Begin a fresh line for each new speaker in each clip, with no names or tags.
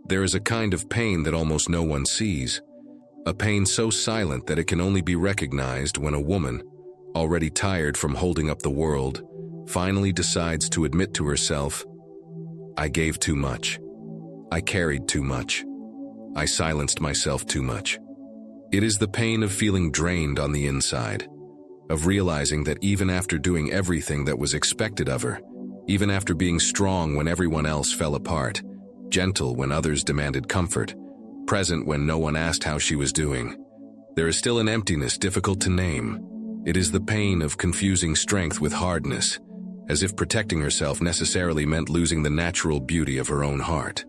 There is a kind of pain that almost no one sees, a pain so silent that it can only be recognized when a woman, already tired from holding up the world, finally decides to admit to herself, "I gave too much. I carried too much. I silenced myself too much." It is the pain of feeling drained on the inside, of realizing that even after doing everything that was expected of her, even after being strong when everyone else fell apart, gentle when others demanded comfort, present when no one asked how she was doing, there is still an emptiness difficult to name. It is the pain of confusing strength with hardness, as if protecting herself necessarily meant losing the natural beauty of her own heart.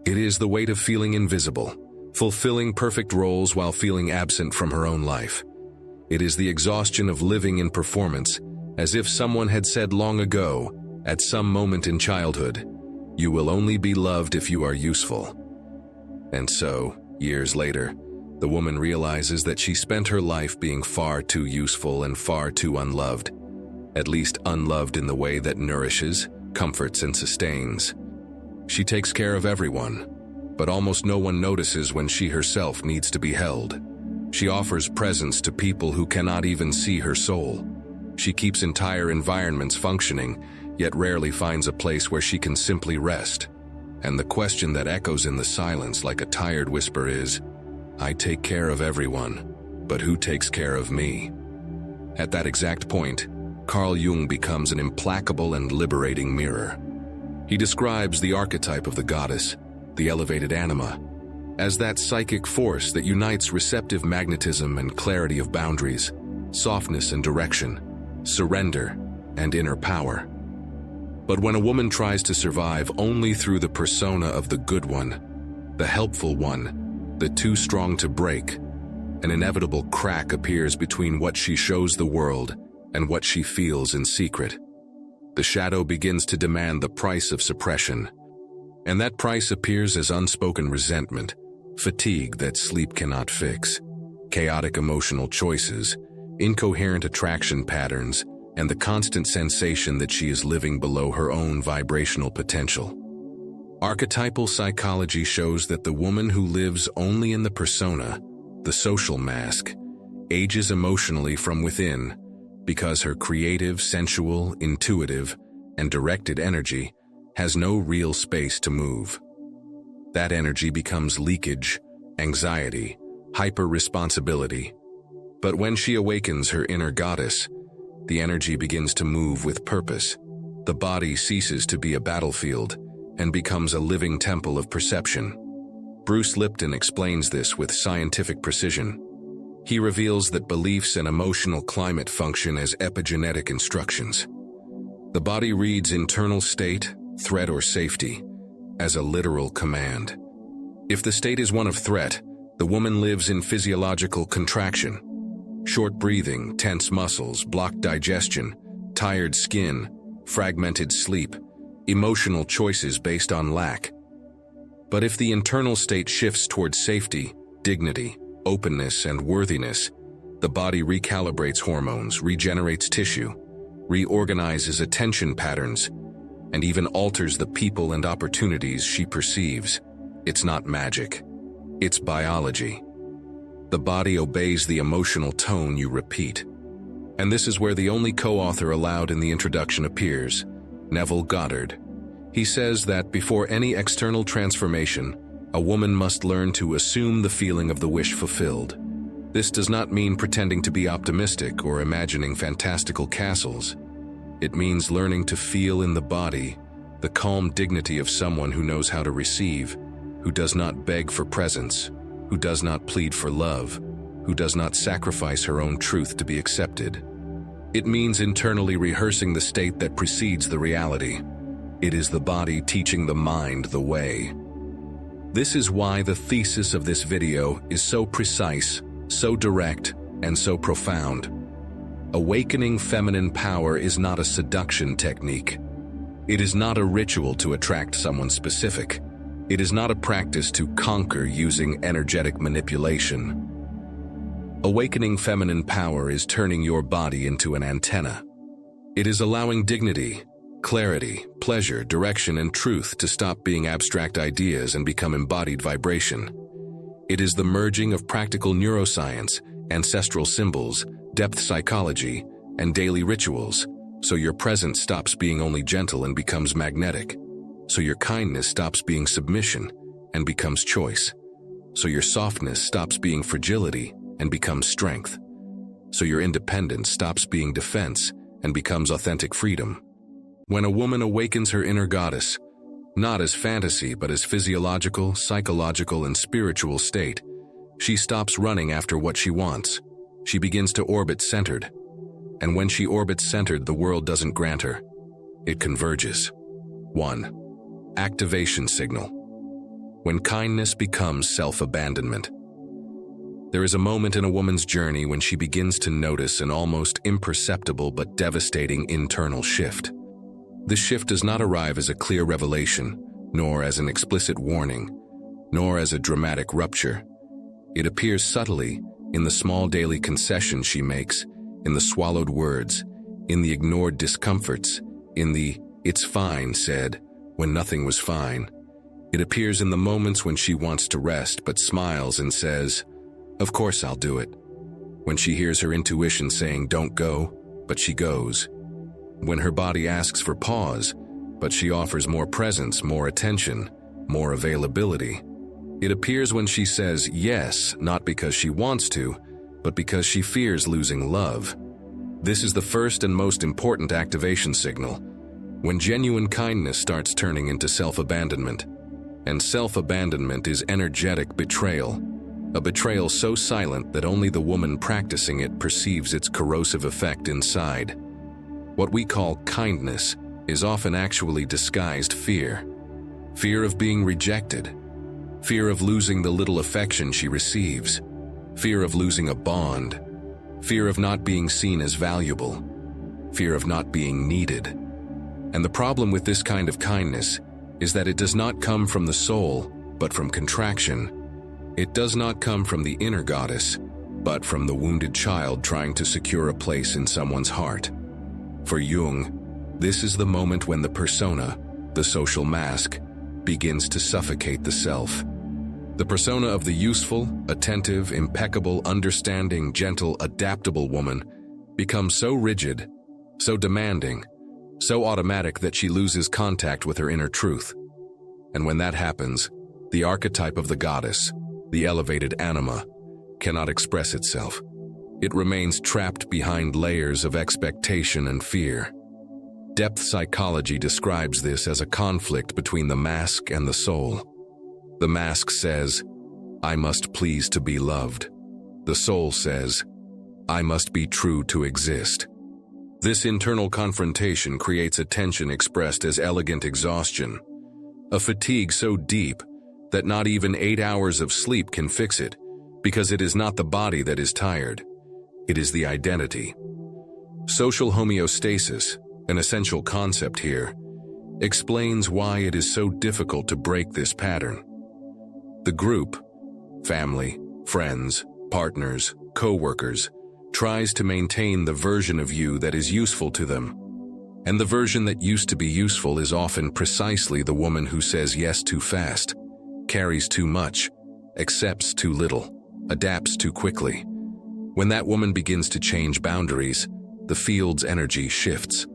It is the weight of feeling invisible, fulfilling perfect roles while feeling absent from her own life. It is the exhaustion of living in performance, as if someone had said long ago, at some moment in childhood, "You will only be loved if you are useful." And so, years later, the woman realizes that she spent her life being far too useful and far too unloved, at least unloved in the way that nourishes, comforts, and sustains. She takes care of everyone, but almost no one notices when she herself needs to be held. She offers presence to people who cannot even see her soul. She keeps entire environments functioning, yet rarely finds a place where she can simply rest. And the question that echoes in the silence like a tired whisper is, "I take care of everyone, but who takes care of me?" At that exact point, Carl Jung becomes an implacable and liberating mirror. He describes the archetype of the goddess, the elevated anima, as that psychic force that unites receptive magnetism and clarity of boundaries, softness and direction, surrender and inner power. But when a woman tries to survive only through the persona of the good one, the helpful one, the too strong to break, an inevitable crack appears between what she shows the world and what she feels in secret. The shadow begins to demand the price of suppression, and that price appears as unspoken resentment, fatigue that sleep cannot fix, chaotic emotional choices, incoherent attraction patterns, and the constant sensation that she is living below her own vibrational potential. Archetypal psychology shows that the woman who lives only in the persona, the social mask, ages emotionally from within because her creative, sensual, intuitive, and directed energy has no real space to move. That energy becomes leakage, anxiety, hyper-responsibility. But when she awakens her inner goddess, the energy begins to move with purpose. The body ceases to be a battlefield and becomes a living temple of perception. Bruce Lipton explains this with scientific precision. He reveals that beliefs and emotional climate function as epigenetic instructions. The body reads internal state, threat or safety, as a literal command. If the state is one of threat, the woman lives in physiological contraction. Short breathing, tense muscles, blocked digestion, tired skin, fragmented sleep, emotional choices based on lack. But if the internal state shifts towards safety, dignity, openness, and worthiness, the body recalibrates hormones, regenerates tissue, reorganizes attention patterns, and even alters the people and opportunities she perceives. It's not magic. It's biology. The body obeys the emotional tone you repeat. And this is where the only co-author allowed in the introduction appears, Neville Goddard. He says that before any external transformation, a woman must learn to assume the feeling of the wish fulfilled. This does not mean pretending to be optimistic or imagining fantastical castles. It means learning to feel in the body the calm dignity of someone who knows how to receive, who does not beg for presence, who does not plead for love, who does not sacrifice her own truth to be accepted. It means internally rehearsing the state that precedes the reality. It is the body teaching the mind the way. This is why the thesis of this video is so precise, so direct, and so profound. Awakening feminine power is not a seduction technique. It is not a ritual to attract someone specific. It is not a practice to conquer using energetic manipulation. Awakening feminine power is turning your body into an antenna. It is allowing dignity, clarity, pleasure, direction, and truth to stop being abstract ideas and become embodied vibration. It is the merging of practical neuroscience, ancestral symbols, depth psychology, and daily rituals, so your present stops being only gentle and becomes magnetic, so your kindness stops being submission and becomes choice, so your softness stops being fragility and becomes strength, so your independence stops being defense and becomes authentic freedom. When a woman awakens her inner goddess, not as fantasy but as physiological, psychological, and spiritual state, she stops running after what she wants. She begins to orbit centered. And when she orbits centered, the world doesn't grant her. It converges. 1. Activation signal. When kindness becomes self-abandonment. There is a moment in a woman's journey when she begins to notice an almost imperceptible but devastating internal shift. This shift does not arrive as a clear revelation, nor as an explicit warning, nor as a dramatic rupture. It appears subtly in the small daily concessions she makes, in the swallowed words, in the ignored discomforts, in the "it's fine" said when nothing was fine. It appears in the moments when she wants to rest but smiles and says, "Of course I'll do it." When she hears her intuition saying don't go, but she goes. When her body asks for pause, but she offers more presence, more attention, more availability. It appears when she says yes, not because she wants to, but because she fears losing love. This is the first and most important activation signal, when genuine kindness starts turning into self-abandonment. And self-abandonment is energetic betrayal, a betrayal so silent that only the woman practicing it perceives its corrosive effect inside. What we call kindness is often actually disguised fear. Fear of being rejected. Fear of losing the little affection she receives. Fear of losing a bond. Fear of not being seen as valuable. Fear of not being needed. And the problem with this kind of kindness is that it does not come from the soul, but from contraction. It does not come from the inner goddess, but from the wounded child trying to secure a place in someone's heart. For Jung, this is the moment when the persona, the social mask, begins to suffocate the self. The persona of the useful, attentive, impeccable, understanding, gentle, adaptable woman becomes so rigid, so demanding, so automatic that she loses contact with her inner truth. And when that happens, the archetype of the goddess, the elevated anima, cannot express itself. It remains trapped behind layers of expectation and fear. Depth psychology describes this as a conflict between the mask and the soul. The mask says, "I must please to be loved." The soul says, "I must be true to exist." This internal confrontation creates a tension expressed as elegant exhaustion, a fatigue so deep that not even 8 hours of sleep can fix it, because it is not the body that is tired. It is the identity. Social homeostasis, an essential concept here, explains why it is so difficult to break this pattern. The group, family, friends, partners, co-workers, tries to maintain the version of you that is useful to them. And the version that used to be useful is often precisely the woman who says yes too fast, carries too much, accepts too little, adapts too quickly. When that woman begins to change boundaries, the field's energy shifts.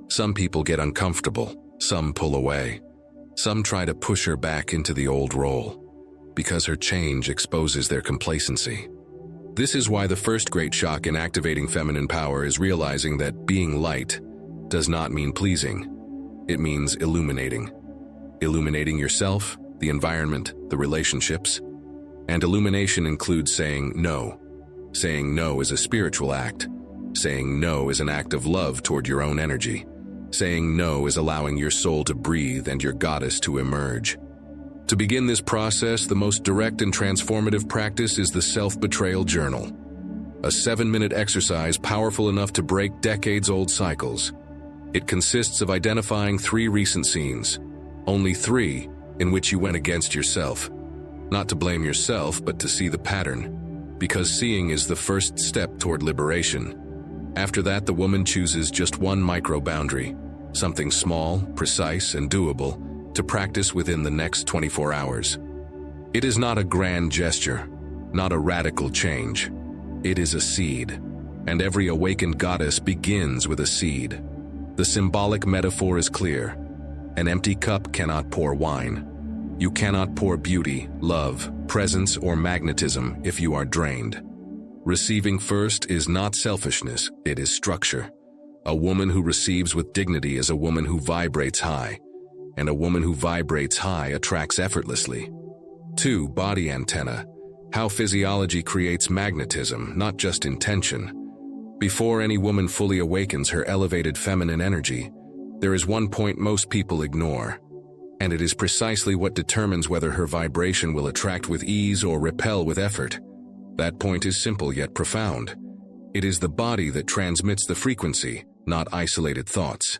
Some people get uncomfortable, some pull away. Some try to push her back into the old role, because her change exposes their complacency. This is why the first great shock in activating feminine power is realizing that being light does not mean pleasing. It means illuminating. Illuminating yourself, the environment, the relationships. And illumination includes saying no. Saying no is a spiritual act. Saying no is an act of love toward your own energy. Saying no is allowing your soul to breathe and your goddess to emerge. To begin this process, the most direct and transformative practice is the Self-Betrayal Journal, a 7-minute exercise powerful enough to break decades-old cycles. It consists of identifying 3 recent scenes, only 3, in which you went against yourself. Not to blame yourself, but to see the pattern, because seeing is the first step toward liberation. After that, the woman chooses just one micro-boundary, something small, precise, and doable, to practice within the next 24 hours. It is not a grand gesture, not a radical change. It is a seed, and every awakened goddess begins with a seed. The symbolic metaphor is clear. An empty cup cannot pour wine. You cannot pour beauty, love, presence, or magnetism if you are drained. Receiving first is not selfishness, it is structure. A woman who receives with dignity is a woman who vibrates high, and a woman who vibrates high attracts effortlessly. 2. Body antenna. How physiology creates magnetism, not just intention. Before any woman fully awakens her elevated feminine energy, there is one point most people ignore, and it is precisely what determines whether her vibration will attract with ease or repel with effort. That point is simple yet profound. It is the body that transmits the frequency, not isolated thoughts.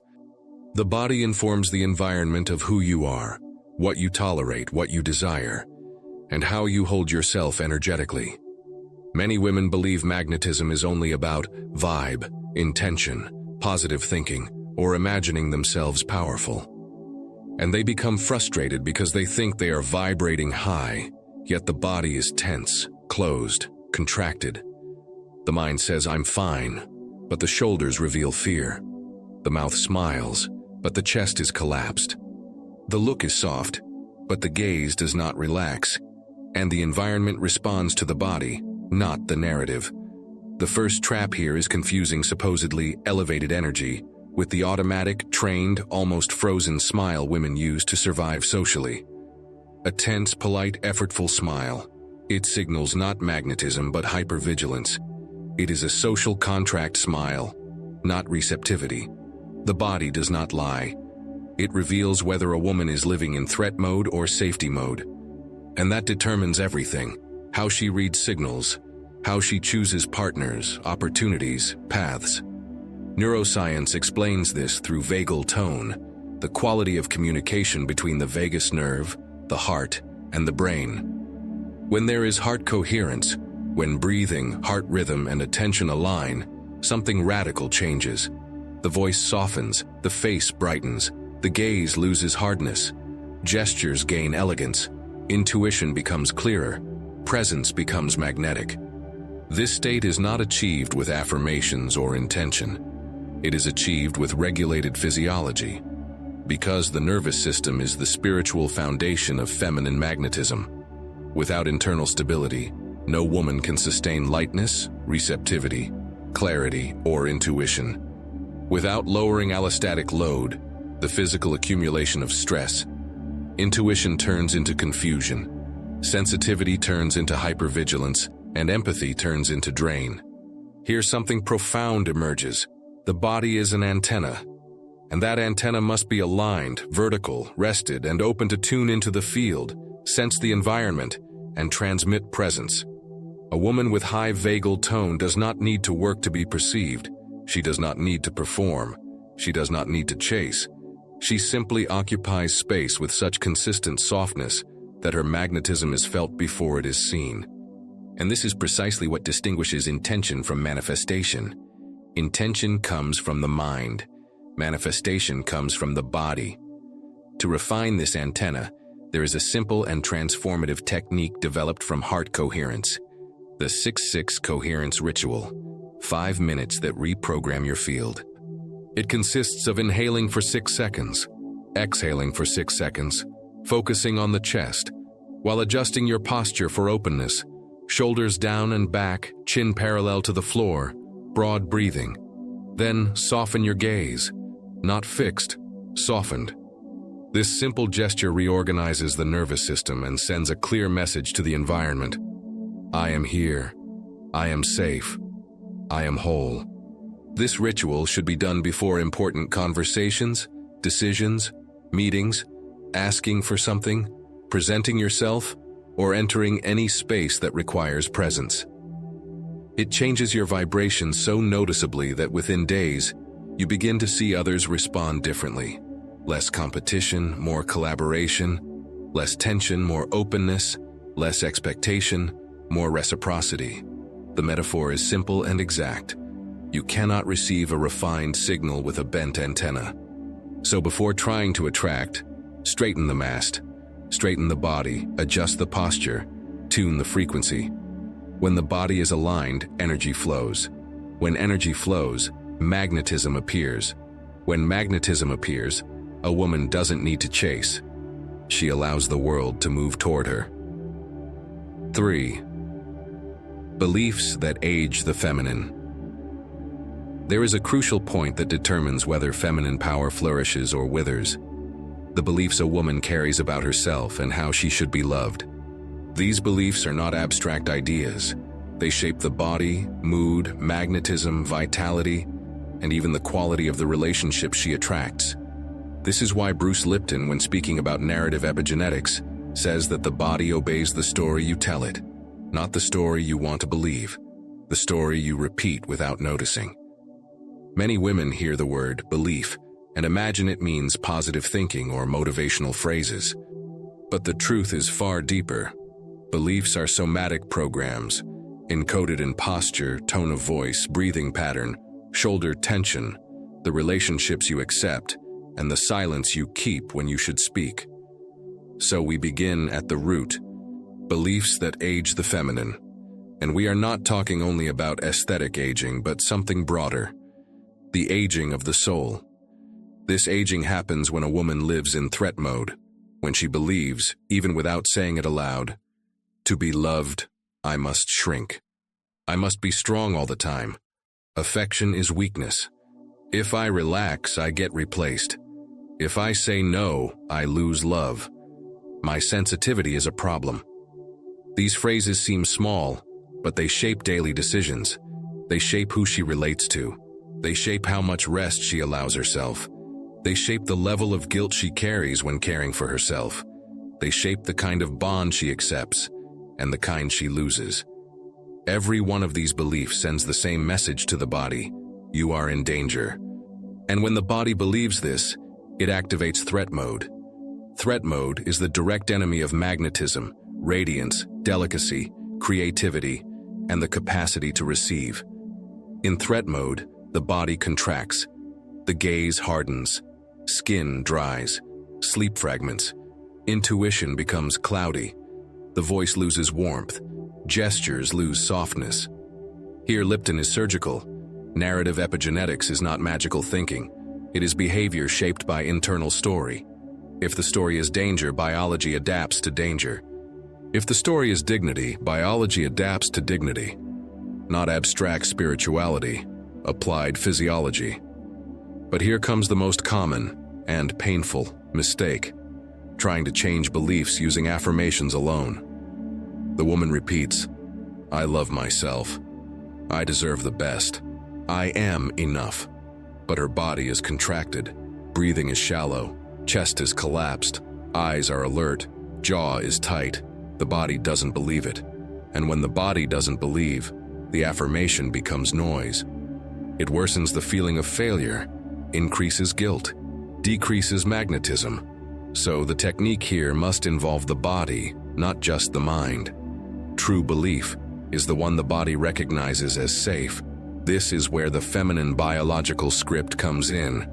The body informs the environment of who you are, what you tolerate, what you desire, and how you hold yourself energetically. Many women believe magnetism is only about vibe, intention, positive thinking, or imagining themselves powerful. And they become frustrated because they think they are vibrating high, yet the body is tense, closed, contracted. The mind says, "I'm fine," but the shoulders reveal fear. The mouth smiles, but the chest is collapsed. The look is soft, but the gaze does not relax, and the environment responds to the body, not the narrative. The first trap here is confusing supposedly elevated energy with the automatic, trained, almost frozen smile women use to survive socially. A tense, polite, effortful smile. It signals not magnetism but hypervigilance. It is a social contract smile, not receptivity. The body does not lie. It reveals whether a woman is living in threat mode or safety mode. And that determines everything: how she reads signals, how she chooses partners, opportunities, paths. Neuroscience explains this through vagal tone, the quality of communication between the vagus nerve, the heart, and the brain. When there is heart coherence, when breathing, heart rhythm, and attention align, something radical changes. The voice softens, the face brightens, the gaze loses hardness, gestures gain elegance, intuition becomes clearer, presence becomes magnetic. This state is not achieved with affirmations or intention. It is achieved with regulated physiology. Because the nervous system is the spiritual foundation of feminine magnetism. Without internal stability, no woman can sustain lightness, receptivity, clarity, or intuition. Without lowering allostatic load, the physical accumulation of stress, intuition turns into confusion, sensitivity turns into hypervigilance, and empathy turns into drain. Here something profound emerges. The body is an antenna, and that antenna must be aligned, vertical, rested, and open to tune into the field, sense the environment, and transmit presence. A woman with high vagal tone does not need to work to be perceived. She does not need to perform. She does not need to chase. She simply occupies space with such consistent softness that her magnetism is felt before it is seen. And this is precisely what distinguishes intention from manifestation. Intention comes from the mind. Manifestation comes from the body. To refine this antenna, there is a simple and transformative technique developed from heart coherence. The 6-6 coherence ritual, 5 minutes that reprogram your field. It consists of inhaling for 6 seconds, exhaling for 6 seconds, focusing on the chest, while adjusting your posture for openness, shoulders down and back, chin parallel to the floor, broad breathing. Then soften your gaze, not fixed, softened. This simple gesture reorganizes the nervous system and sends a clear message to the environment. I am here. I am safe. I am whole. This ritual should be done before important conversations, decisions, meetings, asking for something, presenting yourself, or entering any space that requires presence. It changes your vibration so noticeably that within days, you begin to see others respond differently. Less competition, more collaboration, less tension, more openness, less expectation, more reciprocity. The metaphor is simple and exact. You cannot receive a refined signal with a bent antenna. So before trying to attract, straighten the mast, straighten the body, adjust the posture, tune the frequency. When the body is aligned, energy flows. When energy flows, magnetism appears. When magnetism appears, a woman doesn't need to chase. She allows the world to move toward her. 3. Beliefs that age the feminine. There is a crucial point that determines whether feminine power flourishes or withers: the beliefs a woman carries about herself and how she should be loved. These beliefs are not abstract ideas. They shape the body, mood, magnetism, vitality, and even the quality of the relationships she attracts. This is why Bruce Lipton, when speaking about narrative epigenetics, says that the body obeys the story you tell it, not the story you want to believe, the story you repeat without noticing. Many women hear the word belief and imagine it means positive thinking or motivational phrases. But the truth is far deeper. Beliefs are somatic programs, encoded in posture, tone of voice, breathing pattern, shoulder tension, the relationships you accept, and the silence you keep when you should speak. So we begin at the root: beliefs that age the feminine. And we are not talking only about aesthetic aging, but something broader: the aging of the soul. This aging happens when a woman lives in threat mode, when she believes, even without saying it aloud, to be loved, I must shrink. I must be strong all the time. Affection is weakness. If I relax, I get replaced. If I say no, I lose love. My sensitivity is a problem. These phrases seem small, but they shape daily decisions. They shape who she relates to. They shape how much rest she allows herself. They shape the level of guilt she carries when caring for herself. They shape the kind of bond she accepts and the kind she loses. Every one of these beliefs sends the same message to the body: you are in danger. And when the body believes this, it activates threat mode. Threat mode is the direct enemy of magnetism, radiance, delicacy, creativity, and the capacity to receive. In threat mode, the body contracts. The gaze hardens. Skin dries. Sleep fragments. Intuition becomes cloudy. The voice loses warmth. Gestures lose softness. Here Lipton is surgical. Narrative epigenetics is not magical thinking. It is behavior shaped by internal story. If the story is danger, biology adapts to danger. If the story is dignity, biology adapts to dignity. Not abstract spirituality, applied physiology. But here comes the most common and painful mistake: trying to change beliefs using affirmations alone. The woman repeats, I love myself. I deserve the best. I am enough. But her body is contracted. Breathing is shallow. Chest is collapsed. Eyes are alert. Jaw is tight. The body doesn't believe it. And when the body doesn't believe, the affirmation becomes noise. It worsens the feeling of failure, increases guilt, decreases magnetism. So the technique here must involve the body, not just the mind. True belief is the one the body recognizes as safe. This is where the feminine biological script comes in,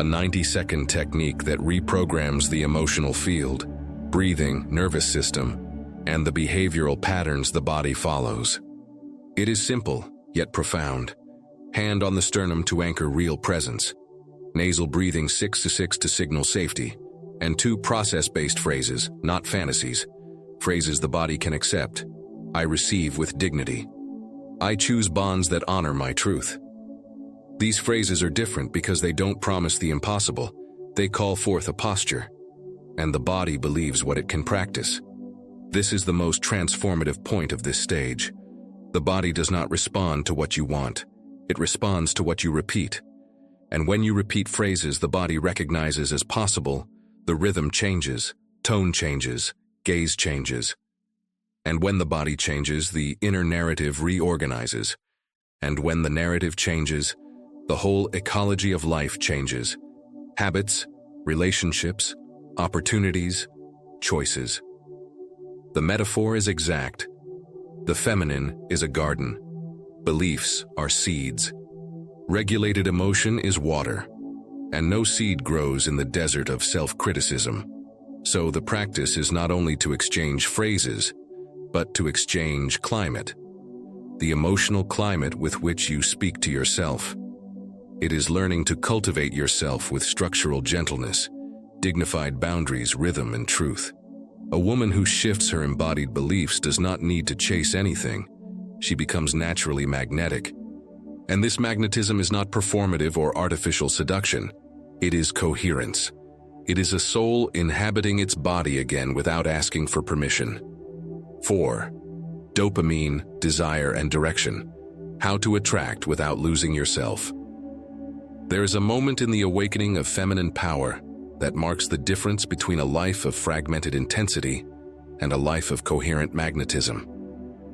a 90-second technique that reprograms the emotional field, breathing, nervous system, and the behavioral patterns the body follows. It is simple, yet profound. Hand on the sternum to anchor real presence. Nasal breathing 6-6 to signal safety. And 2 process-based phrases, not fantasies. Phrases the body can accept. I receive with dignity. I choose bonds that honor my truth. These phrases are different because they don't promise the impossible. They call forth a posture. And the body believes what it can practice. This is the most transformative point of this stage. The body does not respond to what you want. It responds to what you repeat. And when you repeat phrases the body recognizes as possible, the rhythm changes, tone changes, gaze changes. And when the body changes, the inner narrative reorganizes. And when the narrative changes, the whole ecology of life changes. Habits, relationships, opportunities, choices. The metaphor is exact. The feminine is a garden. Beliefs are seeds. Regulated emotion is water. and no seed grows in the desert of self-criticism. So the practice is not only to exchange phrases, but to exchange climate. The emotional climate with which you speak to yourself. It is learning to cultivate yourself with structural gentleness, dignified boundaries, rhythm, and truth. A woman who shifts her embodied beliefs does not need to chase anything. She becomes naturally magnetic. And this magnetism is not performative or artificial seduction. It is coherence. It is a soul inhabiting its body again without asking for permission. 4. Dopamine, desire, and direction. How to attract without losing yourself. There is a moment in the awakening of feminine power that marks the difference between a life of fragmented intensity and a life of coherent magnetism.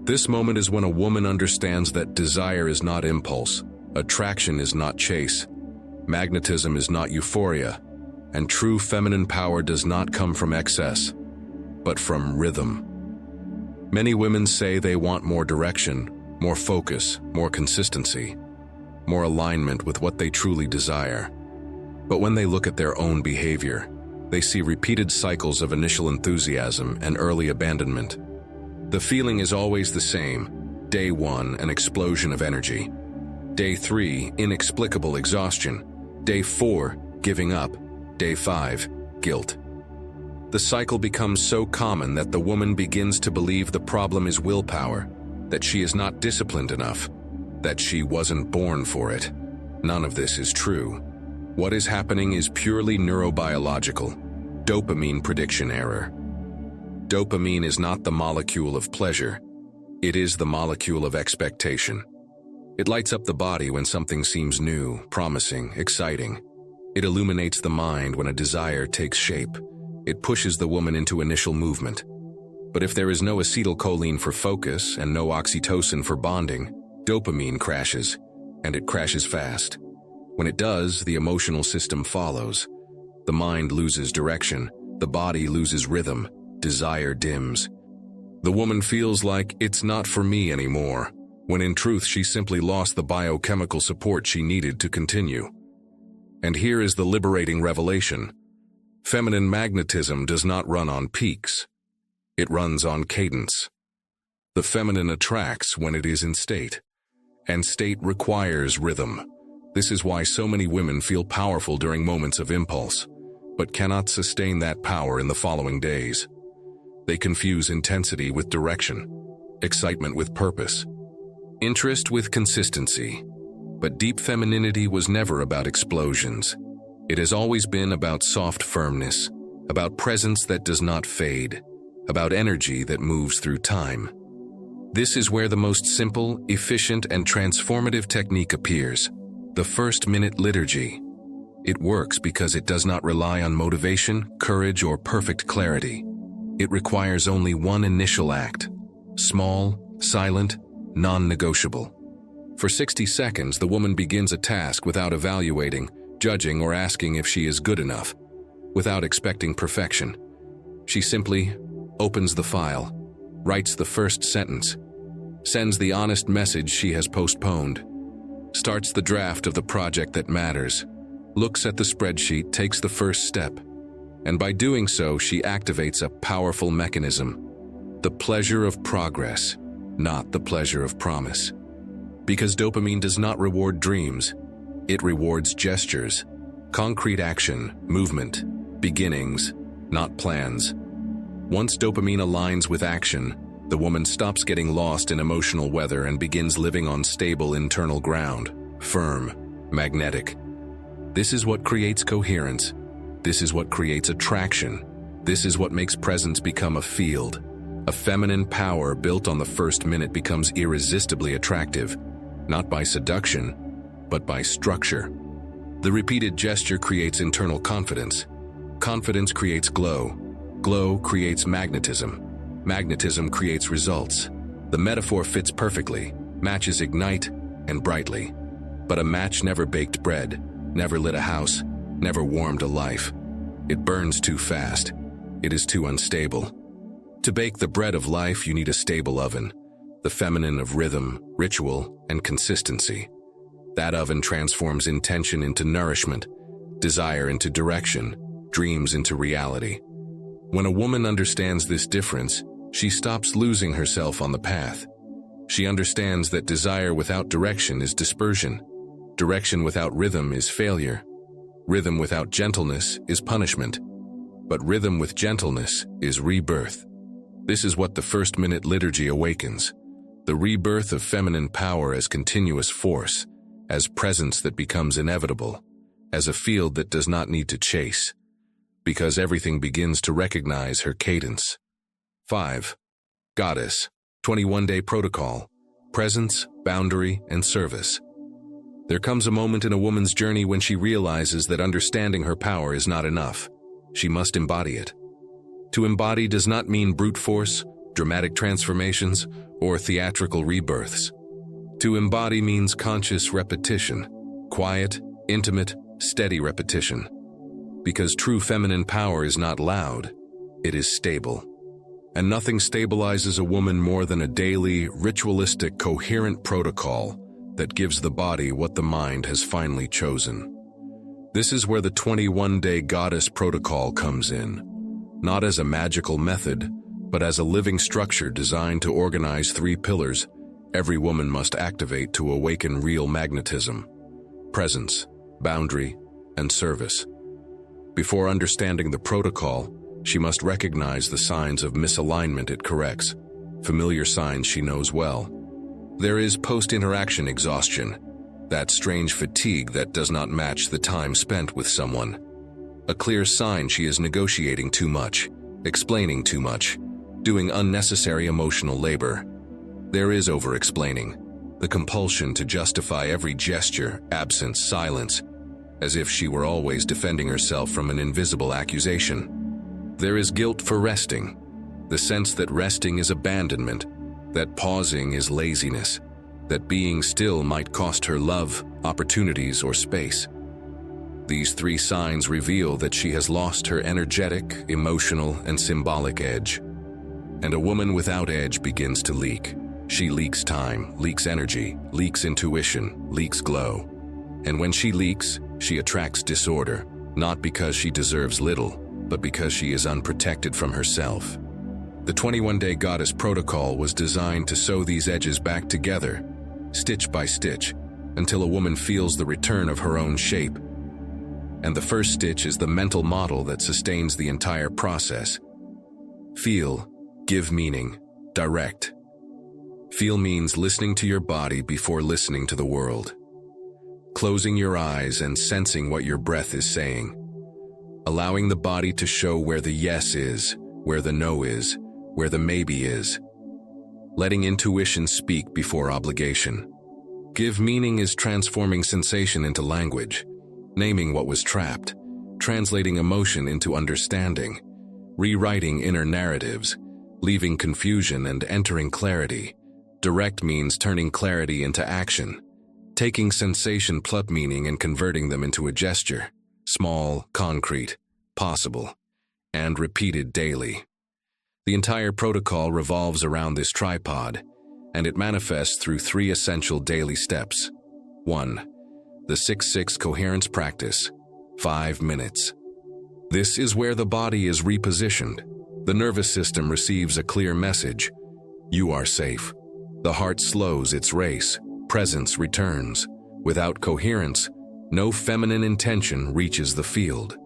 This moment is when a woman understands that desire is not impulse, attraction is not chase, magnetism is not euphoria, and true feminine power does not come from excess, but from rhythm. Many women say they want more direction, more focus, more consistency, more alignment with what they truly desire. But when they look at their own behavior, they see repeated cycles of initial enthusiasm and early abandonment. The feeling is always the same. Day 1, an explosion of energy. Day 3, inexplicable exhaustion. Day 4, giving up. Day 5, guilt. The cycle becomes so common that the woman begins to believe the problem is willpower, that she is not disciplined enough, that she wasn't born for it. None of this is true. What is happening is purely neurobiological. Dopamine prediction error. Dopamine is not the molecule of pleasure. It is the molecule of expectation. It lights up the body when something seems new, promising, exciting. It illuminates the mind when a desire takes shape. It pushes the woman into initial movement. But if there is no acetylcholine for focus and no oxytocin for bonding, dopamine crashes, and it crashes fast. When it does, the emotional system follows. The mind loses direction, the body loses rhythm, desire dims. The woman feels like it's not for me anymore, when in truth she simply lost the biochemical support she needed to continue. And here is the liberating revelation. Feminine magnetism does not run on peaks. It runs on cadence. The feminine attracts when it is in state, and state requires rhythm. This is why so many women feel powerful during moments of impulse, but cannot sustain that power in the following days. They confuse intensity with direction, excitement with purpose, interest with consistency. But deep femininity was never about explosions. It has always been about soft firmness, about presence that does not fade, about energy that moves through time. This is where the most simple, efficient, and transformative technique appears. The first-minute liturgy. It works because it does not rely on motivation, courage, or perfect clarity. It requires only one initial act. Small, silent, non-negotiable. For 60 seconds, the woman begins a task without evaluating, judging, or asking if she is good enough, without expecting perfection. She simply opens the file, writes the first sentence, sends the honest message she has postponed, starts the draft of the project that matters, looks at the spreadsheet, takes the first step, and by doing so, she activates a powerful mechanism, the pleasure of progress, not the pleasure of promise. Because dopamine does not reward dreams, it rewards gestures, concrete action, movement, beginnings, not plans. Once dopamine aligns with action, the woman stops getting lost in emotional weather and begins living on stable internal ground, firm, magnetic. This is what creates coherence. This is what creates attraction. This is what makes presence become a field. A feminine power built on the first minute becomes irresistibly attractive, not by seduction, but by structure. The repeated gesture creates internal confidence. Confidence creates glow. Glow creates magnetism. Magnetism creates results. The metaphor fits perfectly. Matches ignite, and brightly. But a match never baked bread, never lit a house, never warmed a life. It burns too fast. It is too unstable. To bake the bread of life, you need a stable oven, the feminine of rhythm, ritual, and consistency. That oven transforms intention into nourishment, desire into direction, dreams into reality. When a woman understands this difference, she stops losing herself on the path. She understands that desire without direction is dispersion. Direction without rhythm is failure. Rhythm without gentleness is punishment. But rhythm with gentleness is rebirth. This is what the first-minute liturgy awakens. The rebirth of feminine power as continuous force, as presence that becomes inevitable, as a field that does not need to chase, because everything begins to recognize her cadence. 5. Goddess, 21-day protocol, presence, boundary, and service. There comes a moment in a woman's journey when she realizes that understanding her power is not enough. She must embody it. To embody does not mean brute force, dramatic transformations, or theatrical rebirths. To embody means conscious repetition, quiet, intimate, steady repetition. Because true feminine power is not loud, it is stable. And nothing stabilizes a woman more than a daily, ritualistic, coherent protocol that gives the body what the mind has finally chosen. This is where the 21-day goddess protocol comes in, not as a magical method, but as a living structure designed to organize 3 pillars every woman must activate to awaken real magnetism: presence, boundary, and service. Before understanding the protocol, she must recognize the signs of misalignment it corrects, familiar signs she knows well. There is post-interaction exhaustion, that strange fatigue that does not match the time spent with someone. A clear sign she is negotiating too much, explaining too much, doing unnecessary emotional labor. There is over-explaining, the compulsion to justify every gesture, absence, silence, as if she were always defending herself from an invisible accusation. There is guilt for resting, the sense that resting is abandonment, that pausing is laziness, that being still might cost her love, opportunities, or space. These 3 signs reveal that she has lost her energetic, emotional, and symbolic edge. And a woman without edge begins to leak. She leaks time, leaks energy, leaks intuition, leaks glow. And when she leaks, she attracts disorder, not because she deserves little, but because she is unprotected from herself. The 21-day goddess protocol was designed to sew these edges back together, stitch by stitch, until a woman feels the return of her own shape. And the first stitch is the mental model that sustains the entire process. Feel, give meaning, direct. Feel means listening to your body before listening to the world. Closing your eyes and sensing what your breath is saying. Allowing the body to show where the yes is, where the no is, where the maybe is. Letting intuition speak before obligation. Give meaning is transforming sensation into language, naming what was trapped, translating emotion into understanding, rewriting inner narratives, leaving confusion and entering clarity. Direct means turning clarity into action, taking sensation plus meaning and converting them into a gesture, small, concrete, possible, and repeated daily. The entire protocol revolves around this tripod, and it manifests through 3 essential daily steps. 1. The 6-6 coherence practice, 5 minutes. This is where the body is repositioned. The nervous system receives a clear message. You are safe. The heart slows its race. Presence returns. Without coherence, no feminine intention reaches the field.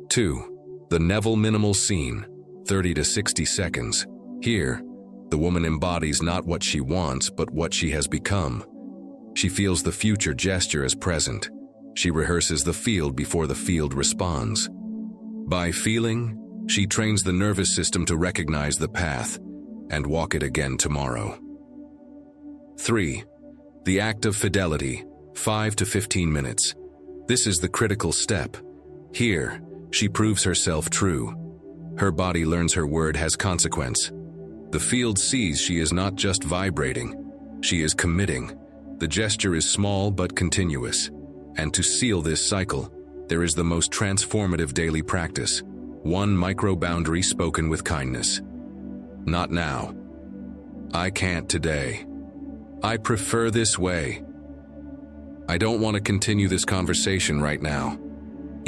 2. The Neville Minimal Scene, 30 to 60 seconds. Here, the woman embodies not what she wants, but what she has become. She feels the future gesture as present. She rehearses the field before the field responds. By feeling, she trains the nervous system to recognize the path and walk it again tomorrow. 3. The Act of Fidelity, 5 to 15 minutes. This is the critical step. Here, she proves herself true. Her body learns her word has consequence. The field sees she is not just vibrating, she is committing. The gesture is small but continuous. And to seal this cycle, there is the most transformative daily practice. 1 micro-boundary spoken with kindness. Not now. I can't today. I prefer this way. I don't want to continue this conversation right now.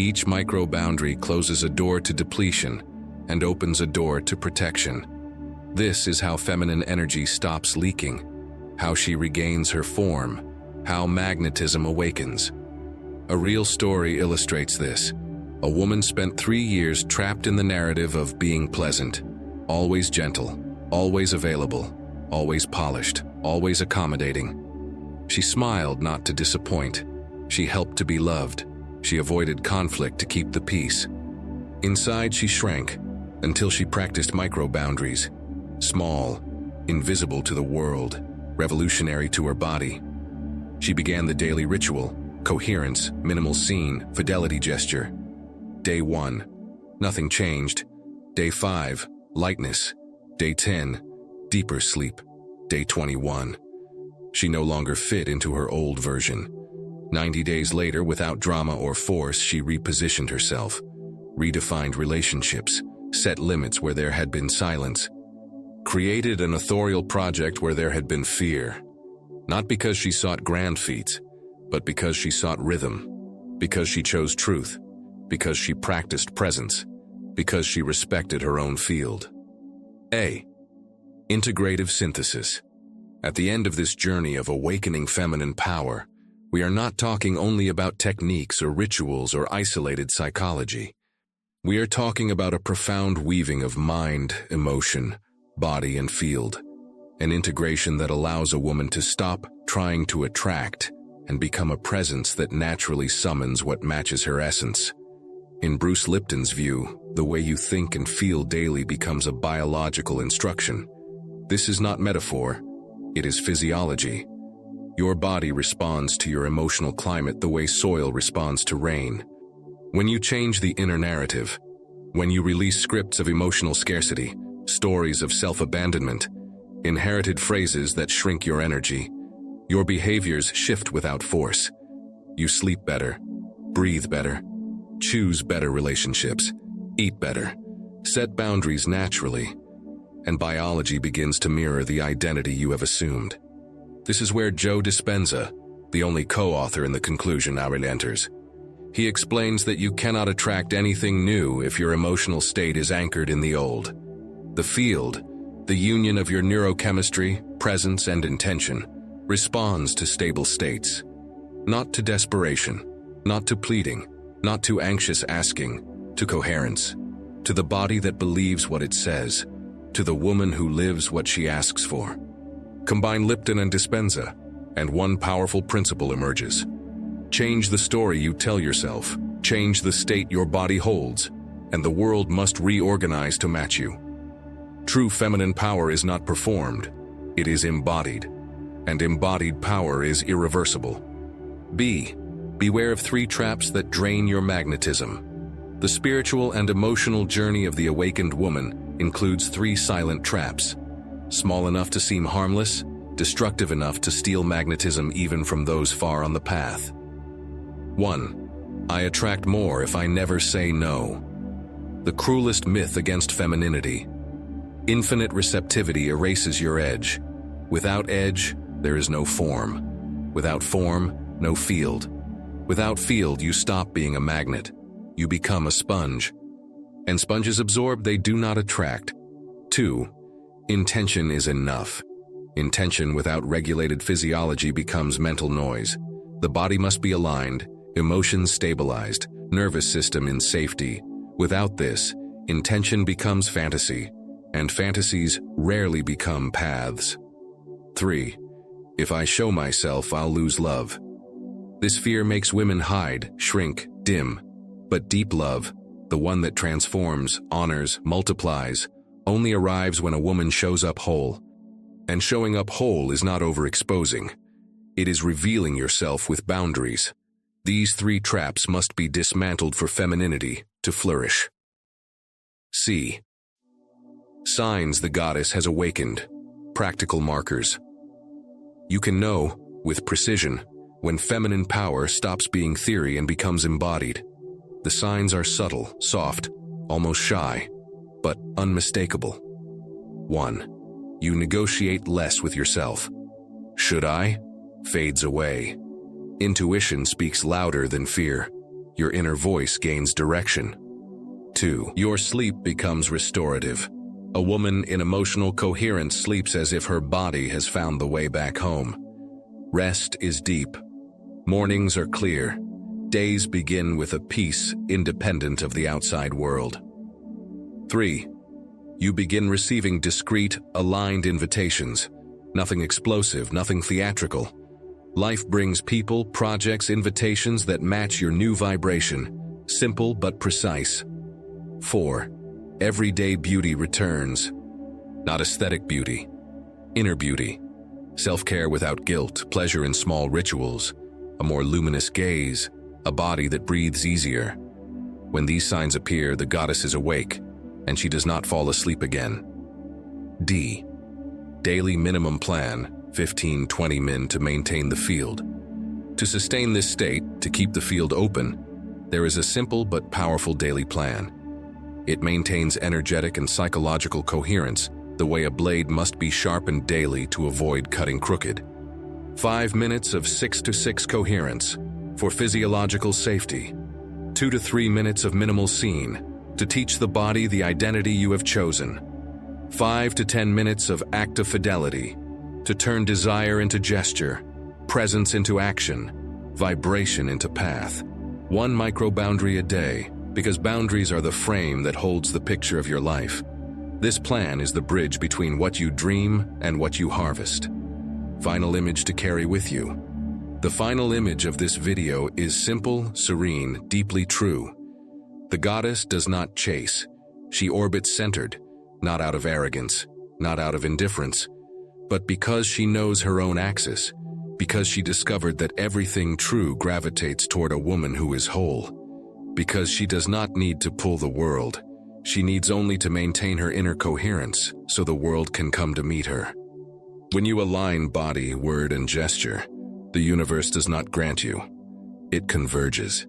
Each micro-boundary closes a door to depletion and opens a door to protection. This is how feminine energy stops leaking, how she regains her form, how magnetism awakens. A real story illustrates this. A woman spent 3 years trapped in the narrative of being pleasant, always gentle, always available, always polished, always accommodating. She smiled not to disappoint. She helped to be loved. She avoided conflict to keep the peace. Inside, she shrank until she practiced micro-boundaries, small, invisible to the world, revolutionary to her body. She began the daily ritual: coherence, minimal scene, fidelity gesture. Day 1, nothing changed. Day 5, lightness. Day 10, deeper sleep. Day 21, she no longer fit into her old version. 90 days later, without drama or force, she repositioned herself, redefined relationships, set limits where there had been silence, created an authorial project where there had been fear. Not because she sought grand feats, but because she sought rhythm, because she chose truth, because she practiced presence, because she respected her own field. A. Integrative synthesis. At the end of this journey of awakening feminine power, we are not talking only about techniques or rituals or isolated psychology. We are talking about a profound weaving of mind, emotion, body, and field, an integration that allows a woman to stop trying to attract and become a presence that naturally summons what matches her essence. In Bruce Lipton's view, the way you think and feel daily becomes a biological instruction. This is not metaphor, it is physiology. Your body responds to your emotional climate the way soil responds to rain. When you change the inner narrative, when you release scripts of emotional scarcity, stories of self-abandonment, inherited phrases that shrink your energy, your behaviors shift without force. You sleep better, breathe better, choose better relationships, eat better, set boundaries naturally, and biology begins to mirror the identity you have assumed. This is where Joe Dispenza, the only co-author in the conclusion hour, enters. He explains that you cannot attract anything new if your emotional state is anchored in the old. The field, the union of your neurochemistry, presence, and intention, responds to stable states. Not to desperation, not to pleading, not to anxious asking, to coherence, to the body that believes what it says, to the woman who lives what she asks for. Combine Lipton and Dispenza, and one powerful principle emerges. Change the story you tell yourself, change the state your body holds, and the world must reorganize to match you. True feminine power is not performed, it is embodied, and embodied power is irreversible. B. Beware of 3 traps that drain your magnetism. The spiritual and emotional journey of the awakened woman includes 3 silent traps, small enough to seem harmless, destructive enough to steal magnetism even from those far on the path. 1. I attract more if I never say no. The cruelest myth against femininity. Infinite receptivity erases your edge. Without edge, there is no form. Without form, no field. Without field, you stop being a magnet. You become a sponge. And sponges absorb, they do not attract. 2. Intention is enough. Intention without regulated physiology becomes mental noise. The body must be aligned, emotions stabilized, nervous system in safety. Without this, intention becomes fantasy, and fantasies rarely become paths. 3. If I show myself, I'll lose love. This fear makes women hide, shrink, dim. But deep love, the one that transforms, honors, multiplies, only arrives when a woman shows up whole. And showing up whole is not overexposing. It is revealing yourself with boundaries. These 3 traps must be dismantled for femininity to flourish. C. Signs the goddess has awakened. Practical markers. You can know, with precision, when feminine power stops being theory and becomes embodied. The signs are subtle, soft, almost shy, but unmistakable. 1. You negotiate less with yourself. Should I? Fades away. Intuition speaks louder than fear. your inner voice gains direction. 2. Your sleep becomes restorative. A woman in emotional coherence sleeps as if her body has found the way back home. Rest is deep. Mornings are clear. Days begin with a peace independent of the outside world. 3. You begin receiving discreet, aligned invitations. Nothing explosive, nothing theatrical. Life brings people, projects, invitations that match your new vibration. Simple but precise. 4. Everyday beauty returns. Not aesthetic beauty. Inner beauty. Self-care without guilt, pleasure in small rituals, a more luminous gaze, a body that breathes easier. When these signs appear, the goddess is awake, and she does not fall asleep again. D. Daily minimum plan, 15-20 min to maintain the field. To sustain this state, to keep the field open, there is a simple but powerful daily plan. It maintains energetic and psychological coherence, the way a blade must be sharpened daily to avoid cutting crooked. 5 minutes of 6-6 coherence for physiological safety. 2 to 3 minutes of minimal scene to teach the body the identity you have chosen. 5 to 10 minutes of active fidelity to turn desire into gesture, presence into action, vibration into path. 1 micro-boundary a day, because boundaries are the frame that holds the picture of your life. This plan is the bridge between what you dream and what you harvest. Final image to carry with you. The final image of this video is simple, serene, deeply true. The goddess does not chase. She orbits centered, not out of arrogance, not out of indifference, but because she knows her own axis, because she discovered that everything true gravitates toward a woman who is whole. Because she does not need to pull the world, she needs only to maintain her inner coherence so the world can come to meet her. When you align body, word, and gesture, the universe does not grant you. It converges.